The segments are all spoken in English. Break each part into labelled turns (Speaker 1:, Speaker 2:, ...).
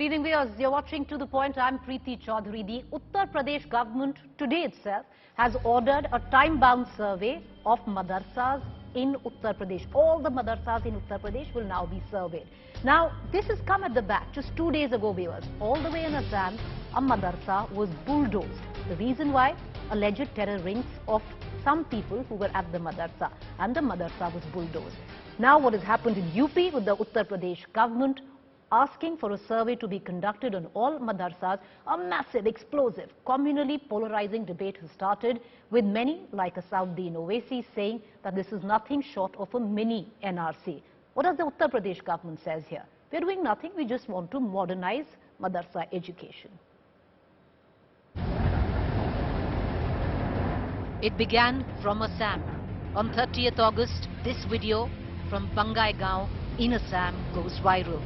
Speaker 1: evening, viewers. You're watching To The Point. I'm Preeti Chaudhary. The Uttar Pradesh government today itself has ordered a time-bound survey of madrasas in Uttar Pradesh. All the madrasas in Uttar Pradesh will now be surveyed. Now, this has come at the back. Just 2 days ago, viewers, all the way in Assam, a madrasa was bulldozed. The reason why? Alleged terror rings of some people who were at the madrasa, and the madrasa was bulldozed. Now, what has happened in UP with the Uttar Pradesh government asking for a survey to be conducted on all madrasas, a massive, explosive, communally polarizing debate has started, with many, like Asauddin Owaisi, saying that this is nothing short of a mini NRC. What does the Uttar Pradesh government says here? We're doing nothing, we just want to modernize madrasa education. It began from Assam. On 30th August, this video from Bangai Gaon in Assam goes viral.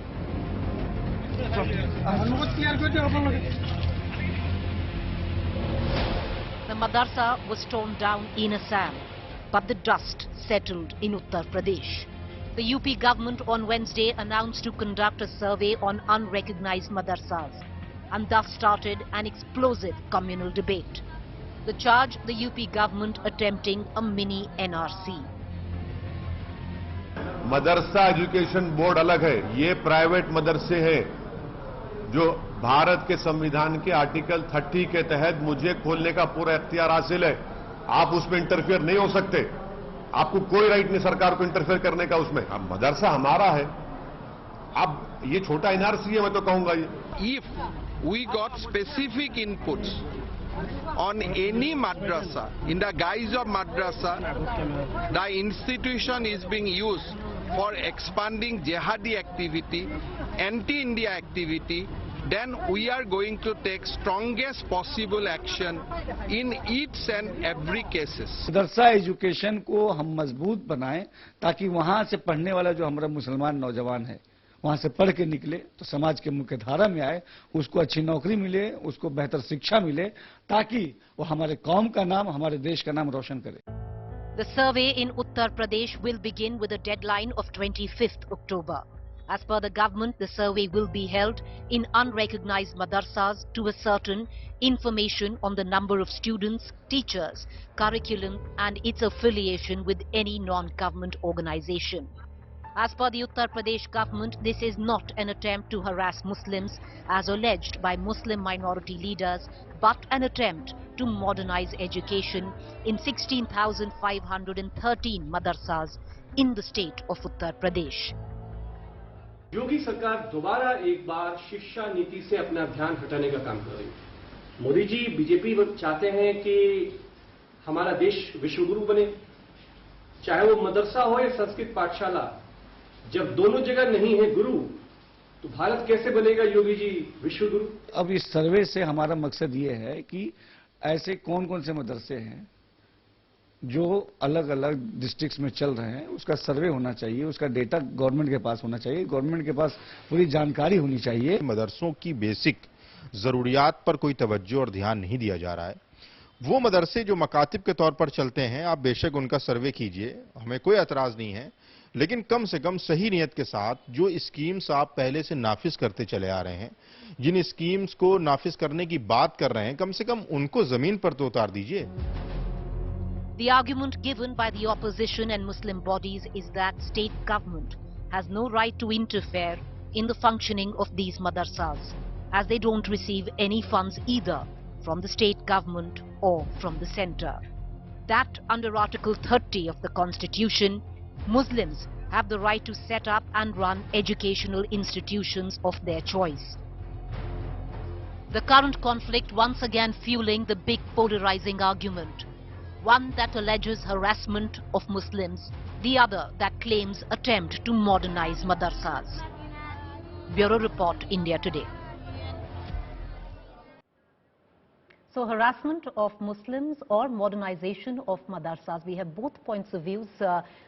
Speaker 1: The madrasa was torn down in Assam, but the dust settled in Uttar Pradesh. The UP government on Wednesday announced to conduct a survey on unrecognized madrasas, and thus started an explosive communal debate. The charge, the UP government attempting a mini NRC.
Speaker 2: Madrasa education board अलग है, ये private मदरसे हैं जो भारत के संविधान के article 30 के तहत मुझे खोलने का पूरा इख्तियार हासिल है। आप उसमें इंटरफेयर नहीं हो सकते, आपको कोई राइट नहीं सरकार को इंटरफेयर करने का उसमें। अब मदरसा हमारा है, अब ये छोटा एनआरसी है, मैं तो कहूंगा ये।
Speaker 3: If we got specific inputs on any madrasa, in the guise of madrasa, the institution is being used for expanding jihadi activity, anti-India activity, then we are going to take strongest possible action in each and every cases.
Speaker 4: Madrasa education को हम मजबूत बनाएं ताकि वहां से पढ़ने वाला जो हमारा मुसलमान नौजवान है वहां से पढ़ के निकले तो समाज के मुख्य धारा में आए, उसको अच्छी नौकरी मिले, उसको बेहतर शिक्षा मिले, ताकि वो हमारे कौम का नाम, हमारे देश का नाम रोशन करे।
Speaker 1: The survey in Uttar Pradesh will begin with a deadline of 25th October. As per the government, the survey will be held in unrecognized madrasas to ascertain information on the number of students, teachers, curriculum and its affiliation with any non-government organization. As per the Uttar Pradesh government, this is not an attempt to harass Muslims as alleged by Muslim minority leaders, but an attempt to modernize education in 16,513 madrasas in the state of Uttar Pradesh.
Speaker 5: योगी सरकार दोबारा एक बार शिक्षा नीति से अपना ध्यान हटाने का काम कर रही है। मोदी जी बीजेपी चाहते हैं कि हमारा देश विश्वगुरु बने, चाहे वो मदरसा हो या संस्कृत पाठशाला। जब दोनों जगह नहीं है गुरु, तो भारत कैसे बनेगा योगी जी विश्वगुरु?
Speaker 4: अब इस सर्वे से हमारा मकसद ये है कि ऐसे कौन कौन से मदरसे हैं जो अलग अलग डिस्ट्रिक्ट्स में चल रहे हैं, उसका सर्वे होना चाहिए, उसका डेटा गवर्नमेंट के पास होना चाहिए, गवर्नमेंट के पास पूरी जानकारी होनी चाहिए।
Speaker 6: मदरसों की बेसिक जरूरियात पर कोई तवज्जो और ध्यान नहीं दिया जा रहा है। वो मदरसे जो मकातिब के तौर पर चलते हैं, आप बेशक उनका सर्वे कीजिए, हमें कोई एतराज नहीं है, लेकिन कम से कम सही नियत के साथ जो स्कीम्स आप पहले से नाफिज करते चले आ रहे हैं, जिन स्कीम्स को नाफिज करने की बात कर रहे हैं, कम से कम उनको जमीन पर तो उतार दीजिए।
Speaker 1: The argument given by the opposition and Muslim bodies is that state government has no right to interfere in the functioning of these madrasas, as they don't receive any funds either from the state government or from the centre. That under Article 30 of the Constitution, Muslims have the right to set up and run educational institutions of their choice. The current conflict once again fueling the big polarizing argument. One that alleges harassment of Muslims, the other that claims attempt to modernize madrasas. Bureau Report, India Today. So harassment of Muslims or modernization of madrasas. We have both points of views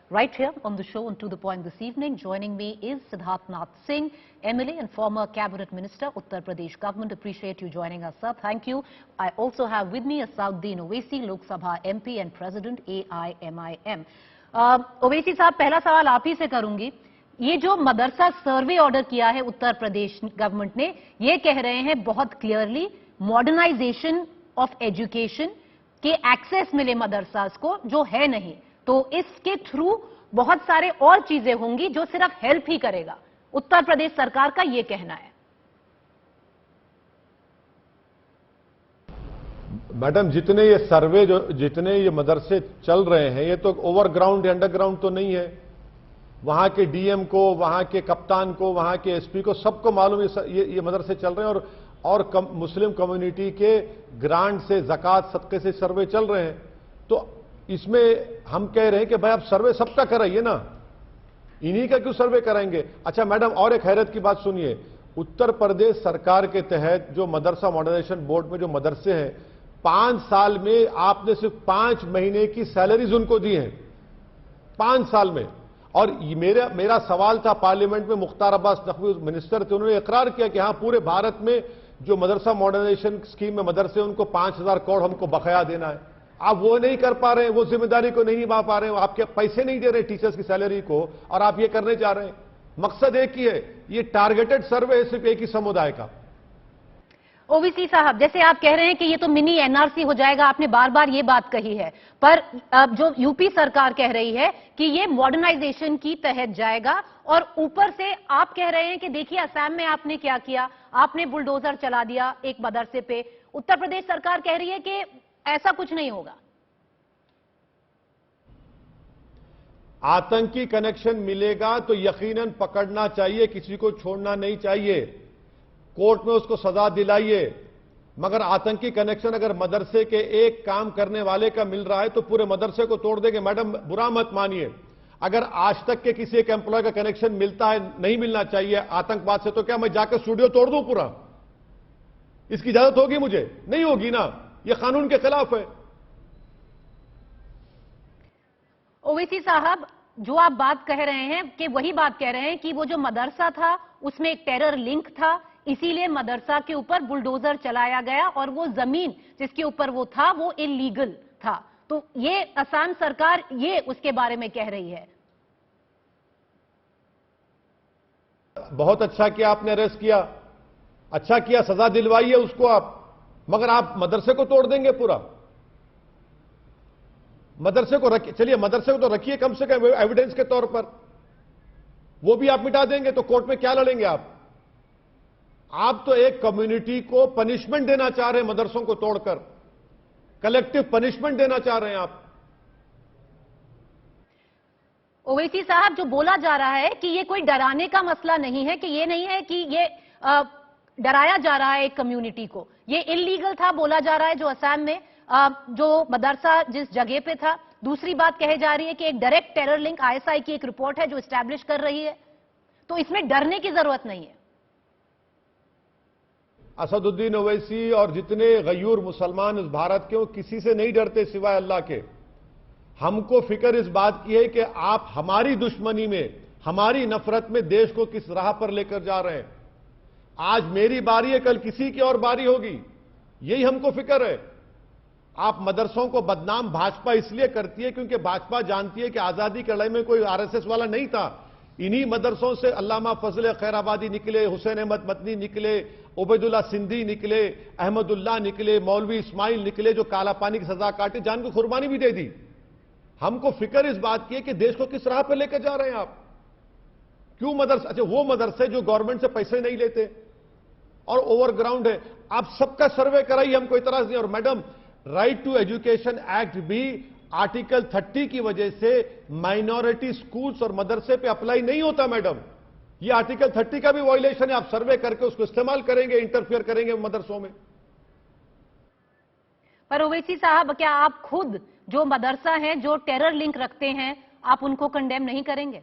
Speaker 1: right here on the show and To The Point this evening. Joining me is Siddharth Nath Singh, MLA and former Cabinet Minister, Uttar Pradesh Government. Appreciate you joining us, sir. Thank you. I also have with me Asauddin Owaisi, Lok Sabha MP and President AIMIM. Owaisi साहब, पहला सवाल आप ही से करूंगी ये जो मदरसा सर्वे order किया है उत्तर प्रदेश गवर्नमेंट ने, ये कह रहे हैं बहुत क्लियरली मॉडर्नाइजेशन ऑफ एजुकेशन के एक्सेस मिले मदरसास को, जो है नहीं, तो इसके थ्रू बहुत सारे और चीजें होंगी जो सिर्फ हेल्प ही करेगा। उत्तर प्रदेश सरकार का यह कहना है।
Speaker 2: मैडम, जितने ये सर्वे जितने ये मदरसे चल रहे हैं, ये तो ओवरग्राउंड या अंडरग्राउंड तो नहीं है। वहां के डीएम को, वहां के कप्तान को, वहां के एसपी को, सबको मालूम ये मदरसे चल रहे हैं और मुस्लिम कम्युनिटी के ग्रांट से, ज़कात, सदक़े से सर्वे चल रहे हैं। तो इसमें हम कह रहे हैं कि भाई आप सर्वे सबका कराइए ना, इन्हीं का क्यों सर्वे कराएंगे। अच्छा मैडम, और एक हैरत की बात सुनिए, उत्तर प्रदेश सरकार के तहत जो मदरसा मॉडर्नाइजेशन बोर्ड में जो मदरसे हैं, 5 साल में आपने सिर्फ 5 महीने की सैलरीज उनको दी हैं, 5 साल में। और मेरा सवाल था पार्लियामेंट में, मुख्तार अब्बास नकवी मिनिस्टर थे, उन्होंने इकरार किया कि हाँ, पूरे भारत में जो मदरसा मॉडर्नाइजेशन स्कीम में मदरसे, उनको 5000 करोड़ हमको बकाया देना है। आप वो नहीं कर पा रहे हैं, वो जिम्मेदारी को नहीं निभा पा रहे हैं, आपके पैसे नहीं दे रहे टीचर्स की सैलरी को, और आप ये करने जा रहे हैं। मकसद एक ही है, ये टारगेटेड सर्वे है सिर्फ एक ही समुदाय का।
Speaker 1: ओवीसी साहब, जैसे आप कह रहे हैं कि ये तो मिनी एनआरसी हो जाएगा, आपने बार बार ये बात कही है, पर जो यूपी सरकार कह रही है कि ये मॉडर्नाइजेशन की तहत जाएगा, और ऊपर से आप कह रहे हैं कि देखिए असम में आपने क्या किया, आपने बुलडोजर चला दिया एक मदरसे पे। उत्तर प्रदेश सरकार कह रही है कि ऐसा कुछ नहीं होगा।
Speaker 2: आतंकी कनेक्शन मिलेगा तो यकीनन पकड़ना चाहिए, किसी को छोड़ना नहीं चाहिए, कोर्ट में उसको सजा दिलाइए। मगर आतंकी कनेक्शन अगर मदरसे के एक काम करने वाले का मिल रहा है तो पूरे मदरसे को तोड़ देंगे। मैडम, बुरा मत मानिए, अगर आज तक के किसी एक एम्प्लॉय का कनेक्शन मिलता है, नहीं मिलना चाहिए आतंकवाद से, तो क्या मैं जाकर स्टूडियो तोड़ दूं पूरा? इसकी इजाजत होगी मुझे? नहीं होगी ना, यह कानून के खिलाफ है।
Speaker 1: ओवैसी साहब, जो आप बात कह रहे हैं कि वही बात कह रहे हैं कि वो जो मदरसा था उसमें एक टेरर लिंक था, इसीलिए मदरसा के ऊपर बुलडोजर चलाया गया, और वो जमीन जिसके ऊपर वो था वो इलीगल था। तो ये असम सरकार ये उसके बारे में कह रही है।
Speaker 2: बहुत अच्छा किया आपने अरेस्ट किया, अच्छा किया, सजा दिलवाइए उसको आप, मगर आप मदरसे को तोड़ देंगे पूरा। मदरसे को रखिए, चलिए मदरसे को तो रखिए कम से कम एविडेंस के तौर पर, वो भी आप मिटा देंगे तो कोर्ट में क्या लड़ेंगे आप? आप तो एक कम्युनिटी को पनिशमेंट देना चाह रहे हैं, मदरसों को तोड़कर कलेक्टिव पनिशमेंट देना चाह रहे हैं आप।
Speaker 1: ओवैसी साहब, जो बोला जा रहा है कि ये कोई डराने का मसला नहीं है, कि ये नहीं है कि ये डराया जा रहा है एक कम्युनिटी को, ये इलीगल था बोला जा रहा है जो असम में जो मदरसा जिस जगह पे था। दूसरी बात कही जा रही है कि एक डायरेक्ट टेरर लिंक, आईएसआई की एक रिपोर्ट है जो एस्टैब्लिश कर रही है, तो इसमें डरने की जरूरत नहीं है।
Speaker 2: असदुद्दीन ओवैसी और जितने गयूर मुसलमान इस भारत के, वो किसी से नहीं डरते सिवाय अल्लाह के। हमको फिक्र इस बात की है कि आप हमारी दुश्मनी में, हमारी नफरत में देश को किस राह पर लेकर जा रहे हैं। आज मेरी बारी है, कल किसी की और बारी होगी, यही हमको फिक्र है। आप मदरसों को बदनाम भाजपा इसलिए करती है क्योंकि भाजपा जानती है कि आजादी की लड़ाई में कोई आरएसएस वाला नहीं था। इन्हीं मदरसों से अल्लामा फजल खैराबादी निकले, हुसैन अहमद मदनी निकले, उबैदुल्ला सिंधी निकले, अहमदुल्ला निकले, मौलवी इस्माइल निकले, जो काला पानी की सजा काटे, जान को कुर्बानी भी दे दी। हमको फिक्र इस बात की है कि देश को किस राह पर लेकर जा रहे हैं आप। क्यों मदरसे, अच्छा वो मदरसे जो गवर्नमेंट से पैसे नहीं लेते और ओवरग्राउंड है, आप सबका सर्वे कराइए, हमको इतराज नहीं। और madam, right to education act भी आर्टिकल 30 की वजह से माइनॉरिटी स्कूल्स और मदरसे पे अप्लाई नहीं होता। मैडम, ये आर्टिकल 30 का भी वायलेशन है। आप सर्वे करके उसको इस्तेमाल करेंगे, इंटरफियर करेंगे मदरसों में।
Speaker 1: पर ओवैसी साहब, क्या आप खुद जो मदरसा हैं जो टेरर लिंक रखते हैं, आप उनको कंडेम नहीं करेंगे?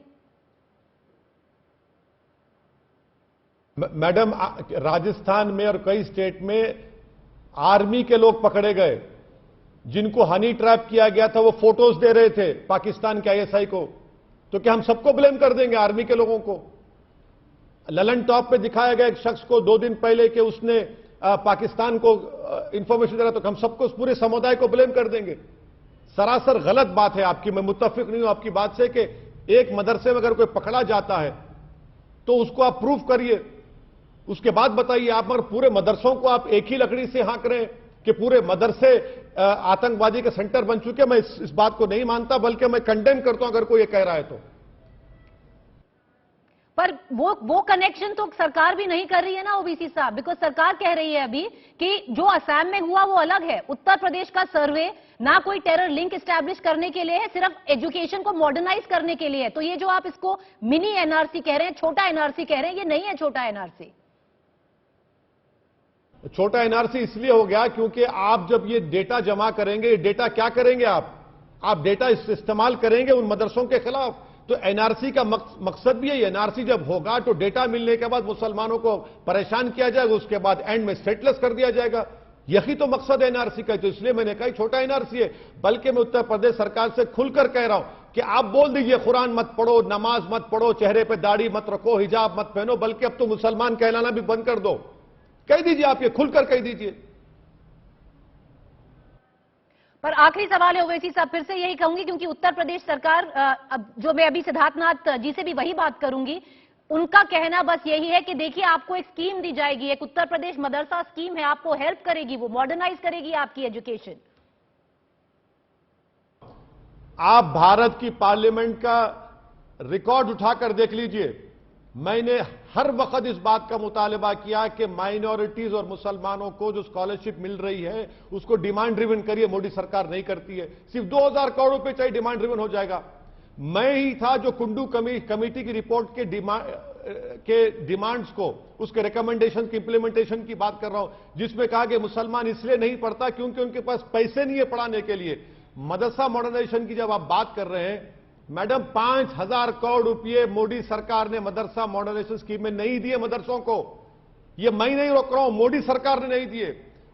Speaker 2: मैडम, राजस्थान में और कई स्टेट में आर्मी के लोग पकड़े गए, जिनको हनी ट्रैप किया गया था, वो फोटोज दे रहे थे पाकिस्तान के आईएसआई को। तो क्या हम सबको ब्लेम कर देंगे, आर्मी के लोगों को? ललन टॉप पे दिखाया गया एक शख्स को 2 दिन पहले कि उसने पाकिस्तान को इंफॉर्मेशन दे रहा, तो हम सबको, पूरे समुदाय को ब्लेम कर देंगे? सरासर गलत बात है आपकी। मैं मुत्तफिक नहीं हूं आपकी बात से कि एक मदरसे में अगर कोई पकड़ा जाता है तो उसको आप प्रूफ करिए, उसके बाद बताइए आप। मगर पूरे मदरसों को आप एक ही लकड़ी से हाँक रहे हैं कि पूरे मदरसे आतंकवादी के सेंटर बन चुके। मैं इस बात को नहीं मानता, बल्कि मैं कंडेम करता हूं अगर कोई ये कह रहा है तो।
Speaker 1: पर वो कनेक्शन तो सरकार भी नहीं कर रही है ना ओबीसी साहब, बिकॉज सरकार कह रही है अभी कि जो असम में हुआ वो अलग है। उत्तर प्रदेश का सर्वे ना कोई टेरर लिंक एस्टैब्लिश करने के लिए है, सिर्फ एजुकेशन को मॉडर्नाइज करने के लिए है। तो ये जो आप इसको मिनी एनआरसी कह रहे हैं, छोटा एनआरसी कह रहे हैं, ये नहीं है छोटा एनआरसी।
Speaker 2: छोटा एनआरसी इसलिए हो गया क्योंकि आप जब ये डेटा जमा करेंगे, ये डेटा क्या करेंगे आप डेटा इस्तेमाल करेंगे उन मदरसों के खिलाफ। तो एनआरसी का मकसद भी है, एनआरसी जब होगा तो डेटा मिलने के बाद मुसलमानों को परेशान किया जाएगा, उसके बाद एंड में स्टेटलेस कर दिया जाएगा। यही तो मकसद है एनआरसी का। तो इसलिए मैंने कहा छोटा एनआरसी है। बल्कि मैं उत्तर प्रदेश सरकार से खुलकर कह रहा हूं कि आप बोल दीजिए कुरान मत पढ़ो, नमाज मत पढ़ो, चेहरे पे दाढ़ी मत रखो, हिजाब मत पहनो, बल्कि अब तो मुसलमान कहलाना भी बंद कर दो। कह दीजिए, आप ये खुलकर कह दीजिए।
Speaker 1: पर आखिरी सवाल है ओवैसी साहब, फिर से यही कहूंगी क्योंकि उत्तर प्रदेश सरकार, अब जो मैं अभी सिद्धार्थनाथ जी से भी वही बात करूंगी, उनका कहना बस यही है कि देखिए आपको एक स्कीम दी जाएगी, एक उत्तर प्रदेश मदरसा स्कीम है, आपको हेल्प करेगी, वो मॉडर्नाइज करेगी आपकी एजुकेशन।
Speaker 2: आप भारत की पार्लियामेंट का रिकॉर्ड उठाकर देख लीजिए। मैंने हर वक्त इस बात का मुतालबा किया कि माइनॉरिटीज और मुसलमानों को जो स्कॉलरशिप मिल रही है उसको डिमांड ड्रिवन करिए। मोदी सरकार नहीं करती है। सिर्फ 2000 करोड़ रुपए चाहिए, डिमांड ड्रिवन हो जाएगा। मैं ही था जो कुंडू कमेटी की रिपोर्ट के डिमांड्स को, उसके रिकमेंडेशन की इंप्लीमेंटेशन की बात कर रहा हूं, जिसमें कहा कि मुसलमान इसलिए नहीं पढ़ता क्योंकि उनके पास पैसे नहीं है पढ़ाने के लिए। मदरसा मॉडर्नाइजेशन की जब आप बात कर रहे हैं मैडम, 5000 करोड़ रुपए मोदी सरकार ने मदरसा मॉडर्नाइजेशन स्कीम में नहीं दिए मदरसों को। ये मैं नहीं रोक रहा हूं, मोदी सरकार ने नहीं दिए।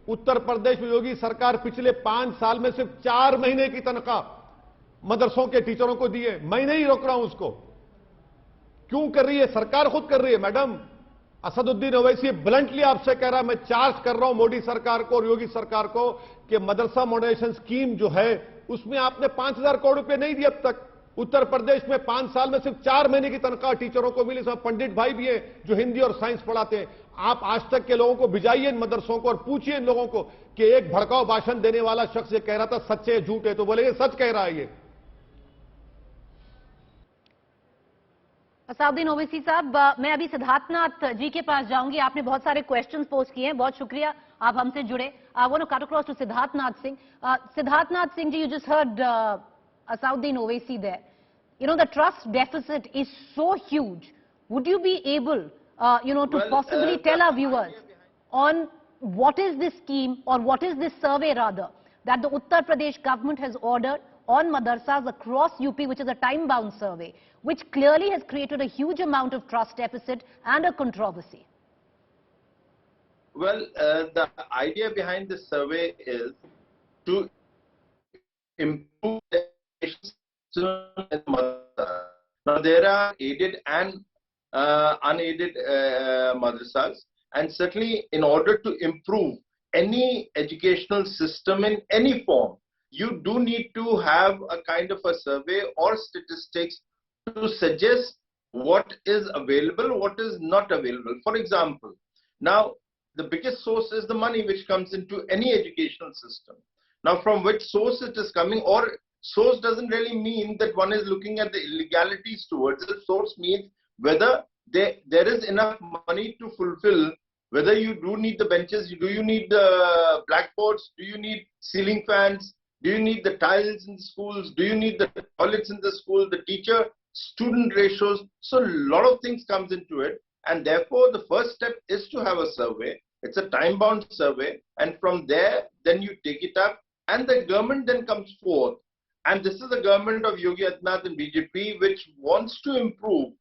Speaker 2: उत्तर प्रदेश में योगी सरकार पिछले 5 साल में सिर्फ 4 महीने की तनख्वाह मदरसों के टीचरों को दिए। मैं नहीं रोक रहा हूं उसको। क्यों कर रही है? सरकार खुद कर रही है मैडम। असदुद्दीन ओवैसी ब्लंटली आपसे कह रहा है, मैं चार्ज कर रहा हूं मोदी सरकार को और योगी सरकार को कि मदरसा मॉडर्नाइजेशन स्कीम जो है उसमें आपने 5000 करोड़ रुपए नहीं दिए अब तक। उत्तर प्रदेश में 5 साल में सिर्फ 4 महीने की तनख्वाह टीचरों को मिली। सब पंडित भाई भी हैं जो हिंदी और साइंस पढ़ाते हैं। आप आज तक के लोगों को भिजाइए इन मदरसों को और पूछिए इन लोगों को कि एक भड़काऊ भाषण देने वाला शख्स ये कह रहा था सच्चे झूठ है, तो बोलेंगे सच कह रहा है ये।
Speaker 1: असाउद्दीन ओवैसी साहब, मैं अभी सिद्धार्थनाथ जी के पास जाऊंगी। आपने बहुत सारे क्वेश्चंस पोस्ट किए हैं, बहुत शुक्रिया आप हमसे जुड़े। I want to cut across to Siddharthnath Singh. Siddharthnath Singh ji, you just heard Asauddin Owaisi there. You know, the trust deficit is so huge. Would you be able, to possibly tell our viewers on what is this scheme or what is this survey rather that the Uttar Pradesh government has ordered on madrasas across UP, which is a time-bound survey, which clearly has created a huge amount of trust deficit and a controversy?
Speaker 7: Well, the idea behind this survey is to improve the education in madrasas. Now, there are aided and unaided madrasas, and certainly in order to improve any educational system in any form, you do need to have a kind of a survey or statistics to suggest what is available, what is not available. For example, now the biggest source is the money which comes into any educational system. Now, from which source it is coming, or source doesn't really mean that one is looking at the illegalities towards it. Source means whether there is enough money to fulfill, whether you do need the benches, do you need the blackboards, do you need ceiling fans, do you need the tiles in the schools, do you need the toilets in the school, the teacher-student ratios. So a lot of things comes into it, and therefore the first step is to have a survey. It's a time-bound survey, and from there, then you take it up, and the government then comes forth. And this is the government of Yogi Adityanath and BJP, which wants to improve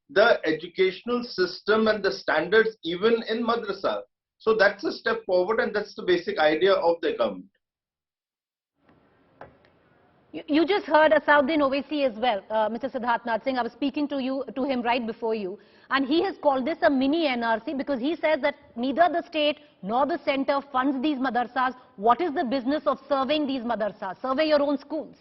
Speaker 7: the educational system and the standards even in madrasa. So that's a step forward, and that's the basic idea of the government.
Speaker 1: You just heard Asauddin Owaisi as well, Mr. Siddharthnath Singh. I was speaking to him right before you, and he has called this a mini NRC because he says that neither the state nor the center funds these madrasas. What is the business of serving these madrasas? Survey your own schools.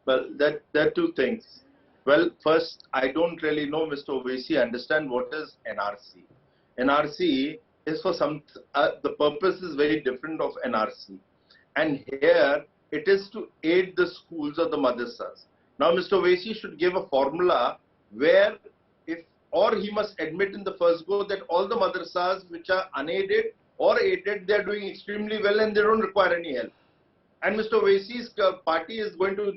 Speaker 7: Well, there are two things. Well, first, I don't really know, Mr. Owaisi, understand what is NRC. NRC is for the purpose is very different of NRC. And here, it is to aid the schools or the madrasas. Now, Mr. Owaisi should give a formula where or he must admit in the first go that all the madrasas which are unaided or aided, they are doing extremely well and they don't require any help. And Mr. Owaisi's party is going to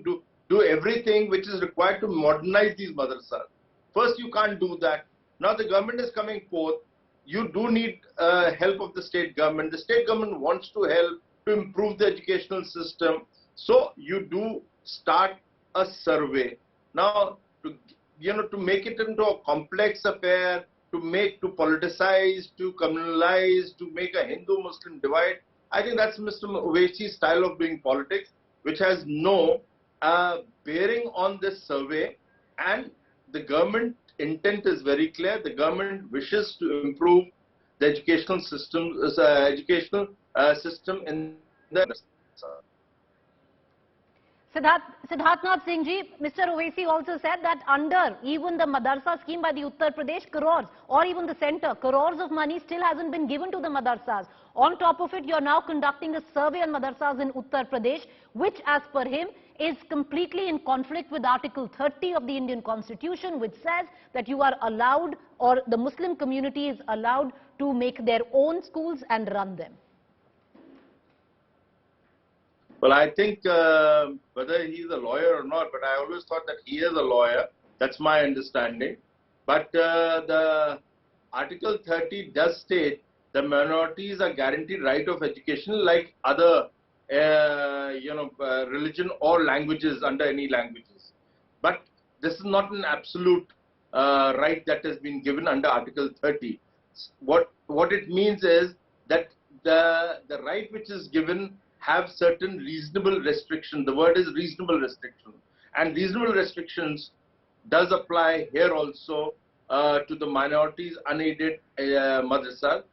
Speaker 7: do everything which is required to modernize these madrasas. First, you can't do that. Now the government is coming forth. You do need help of the state government. The state government wants to help to improve the educational system. So you do start a survey. Now, to make it into a complex affair, to politicize, to communalize, to make a Hindu-Muslim divide, I think that's Mr. Owaisi's style of doing politics, which has no bearing on this survey. And the government intent is very clear. The government wishes to improve the educational system in the
Speaker 1: Siddharthnath Singh ji, Mr. Owaisi also said that under even the Madrasa scheme by the Uttar Pradesh, crores, or even the centre, crores of money still hasn't been given to the madrasas. On top of it, you are now conducting a survey on madrasas in Uttar Pradesh, which as per him is completely in conflict with Article 30 of the Indian Constitution, which says that you are allowed, or the Muslim community is allowed to make their own schools and run them.
Speaker 7: Well, I think whether he's a lawyer or not, but I always thought that he is a lawyer. That's my understanding. But the Article 30 does state the minorities are guaranteed right of education like other, religion or languages under any languages. But this is not an absolute right that has been given under Article 30. What it means is that the right which is given have certain reasonable restrictions. The word is reasonable restriction. And reasonable restrictions does apply here also to the minorities unaided madrasas.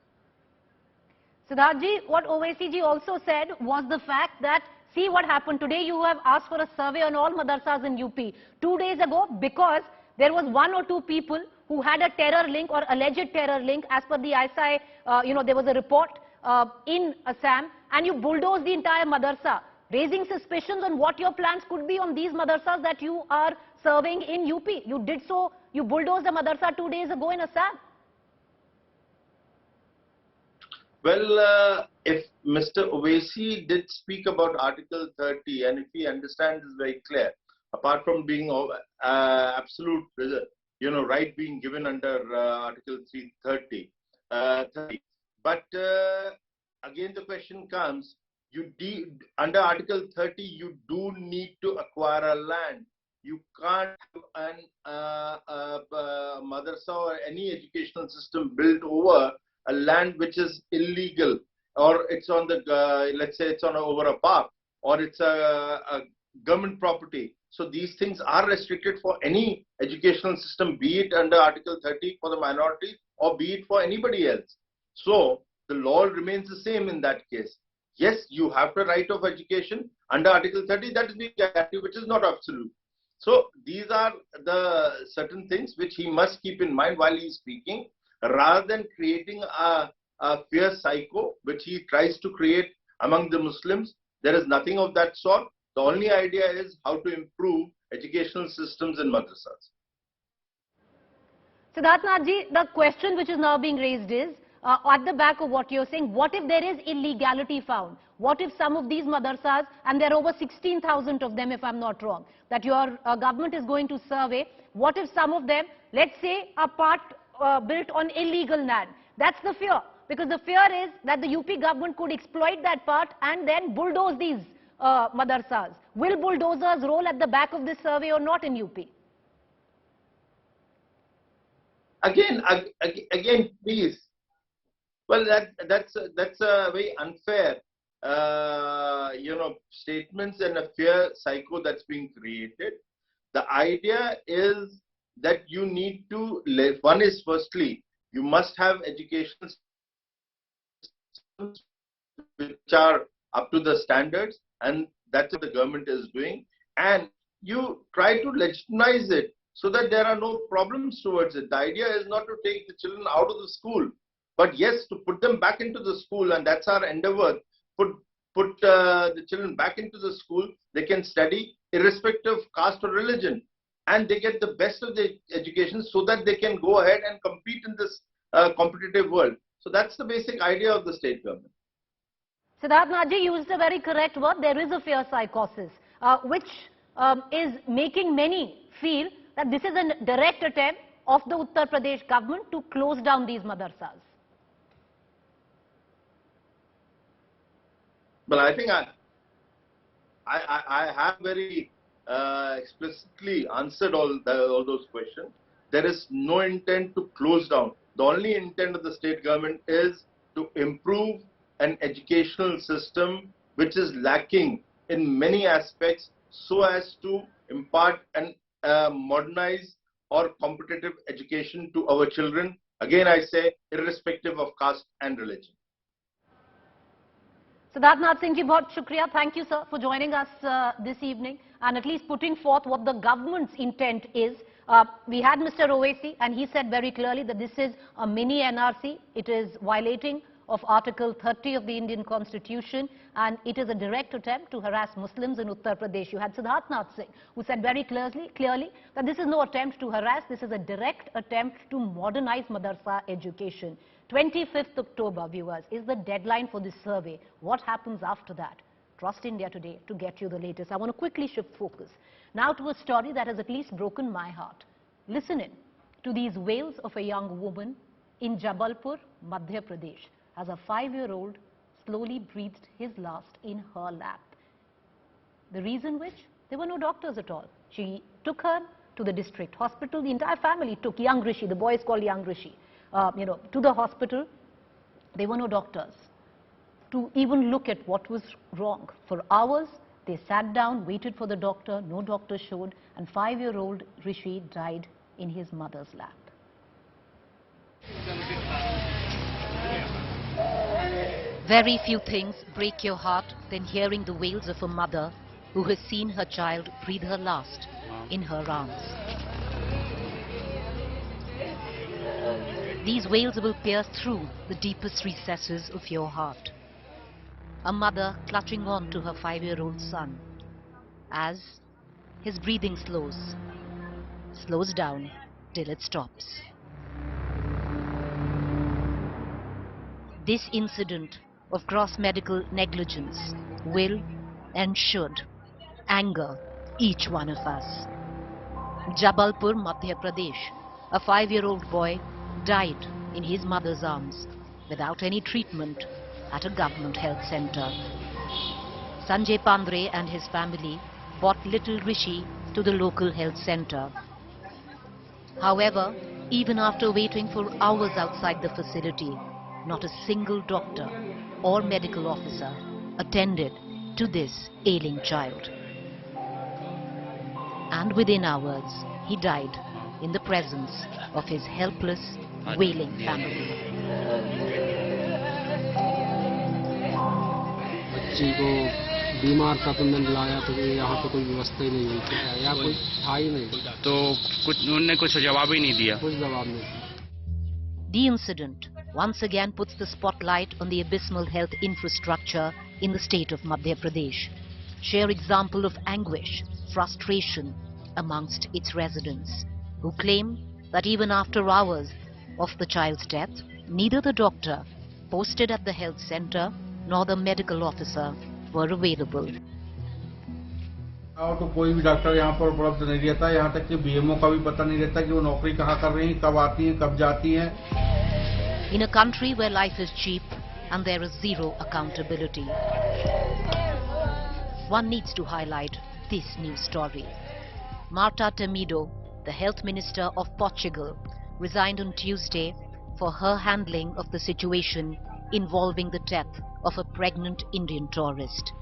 Speaker 1: Siddharth ji, what Owaisi ji also said was the fact that, see what happened today, you have asked for a survey on all madrasas in UP. 2 days ago, because there was 1 or 2 people who had a terror link or alleged terror link as per the ISI, there was a report in Assam, and you bulldozed the entire madrasa, raising suspicions on what your plans could be on these madrasas that you are serving in UP. You did so, you bulldozed the madrasa 2 days ago in Assam.
Speaker 7: Well, if Mr. Owaisi did speak about Article 30, and if he understands is very clear, apart from being absolute, right being given under Article 330, but again the question comes, under Article 30, you do need to acquire a land. You can't have a madrasa or any educational system built over a land which is illegal, or it's on the, let's say it's over a park, or it's a government property. So these things are restricted for any educational system, be it under Article 30 for the minority or be it for anybody else. So the law remains the same in that case. Yes, you have the right of education under Article 30, that is being guaranteed, which is not absolute. So these are the certain things which he must keep in mind while he is speaking, rather than creating a fear psycho, which he tries to create among the Muslims. There is nothing of that sort. The only idea is how to improve educational systems in madrasas.
Speaker 1: Siddharthnath ji, the question which is now being raised is, at the back of what you're saying, what if there is illegality found? What if some of these madrasas, and there are over 16,000 of them if I'm not wrong, that your government is going to survey, what if some of them, let's say, are part built on illegal land? That's the fear, because the fear is that the UP government could exploit that part and then bulldoze these madrasas. Will bulldozers roll at the back of this survey or not in UP?
Speaker 7: Again, please. Well, that's a very unfair, statements and a fear psycho that's being created. The idea is that you need to live. One is, firstly, you must have education systems which are up to the standards, and that's what the government is doing. And you try to legitimize it so that there are no problems towards it. The idea is not to take the children out of the school, but yes, to put them back into the school, and that's our endeavor. Put the children back into the school. They can study irrespective of caste or religion, and they get the best of the education so that they can go ahead and compete in this competitive world. So that's the basic idea of the state government.
Speaker 1: Siddharth Nathji used a very correct word. There is a fear psychosis, which is making many feel that this is a direct attempt of the Uttar Pradesh government to close down these madrasas.
Speaker 7: Well, I think I have very explicitly answered all those questions. There is no intent to close down. The only intent of the state government is to improve an educational system which is lacking in many aspects, so as to impart and modernize or competitive education to our children. Again, I say, irrespective of caste and religion.
Speaker 1: Siddharth Nath Singh ji, bahut shukriya. Thank you, sir, for joining us this evening and at least putting forth what the government's intent is. We had Mr. Owaisi, and he said very clearly that this is a mini NRC. It is violating of Article 30 of the Indian Constitution, and it is a direct attempt to harass Muslims in Uttar Pradesh. You had Siddharth Nath Singh, who said very clearly that this is no attempt to harass, this is a direct attempt to modernize madrasa education. 25th October, viewers, is the deadline for this survey. What happens after that? Trust India Today to get you the latest. I want to quickly shift focus now to a story that has at least broken my heart. Listen in to these wails of a young woman in Jabalpur, Madhya Pradesh, as a 5-year-old slowly breathed his last in her lap. The reason which? There were no doctors at all. She took her to the district hospital. The entire family took young Rishi, the boy is called young Rishi, to the hospital. There were no doctors to even look at what was wrong. For hours, they sat down, waited for the doctor, no doctor showed, and 5-year-old Rishi died in his mother's lap. Very few things break your heart than hearing the wails of a mother who has seen her child breathe her last in her arms. These wails will pierce through the deepest recesses of your heart. A mother clutching on to her 5-year-old son as his breathing slows down till it stops. This incident of gross medical negligence will and should anger each one of us. Jabalpur, Madhya Pradesh, a 5-year-old boy died in his mother's arms without any treatment at a government health center. Sanjay Pandre and his family brought little Rishi to the local health center. However, even after waiting for hours outside the facility, not a single doctor or medical officer attended to this ailing child. And within hours, he died in the presence of his helpless, wailing family.
Speaker 8: बच्ची को बीमार था तो मैंने लाया तो यहाँ पे कोई व्यवस्था ही नहीं हुई थी या कोई था ही नहीं तो उन्होंने कुछ जवाब ही नहीं दिया कुछ जवाब नहीं.
Speaker 1: The incident once again puts the spotlight on the abysmal health infrastructure in the state of Madhya Pradesh. Sheer example of anguish, frustration amongst its residents, who claim that even after hours of the child's death, neither the doctor posted at the health center nor the medical officer were available.
Speaker 9: तो कोई भी doctor यहाँ पर उपलब्ध नहीं रहता, यहाँ तक कि बीएमओ का भी पता नहीं रहता कि वो नौकरी कहाँ कर रही हैं, कब आती हैं, कब जाती हैं.
Speaker 1: In a country where life is cheap and there is zero accountability, one needs to highlight this news story. Marta Temido, the health minister of Portugal, resigned on Tuesday for her handling of the situation involving the death of a pregnant Indian tourist.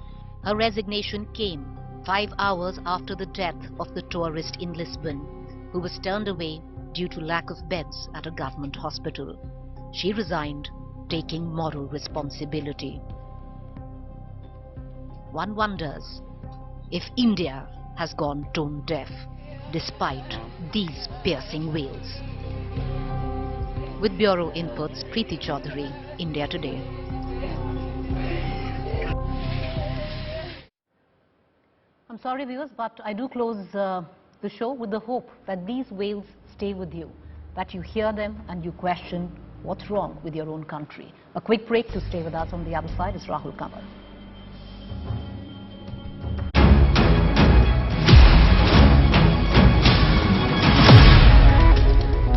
Speaker 1: Her resignation came 5 hours after the death of the tourist in Lisbon, who was turned away due to lack of beds at a government hospital. She resigned, taking moral responsibility. One wonders if India has gone tone deaf. despite these piercing wails. With Bureau Inputs, Preeti Chaudhary, India Today. I'm sorry viewers, but I do close the show with the hope that these wails stay with you, that you hear them and you question what's wrong with your own country. A quick break. To stay with us on the other side is Rahul Kamal.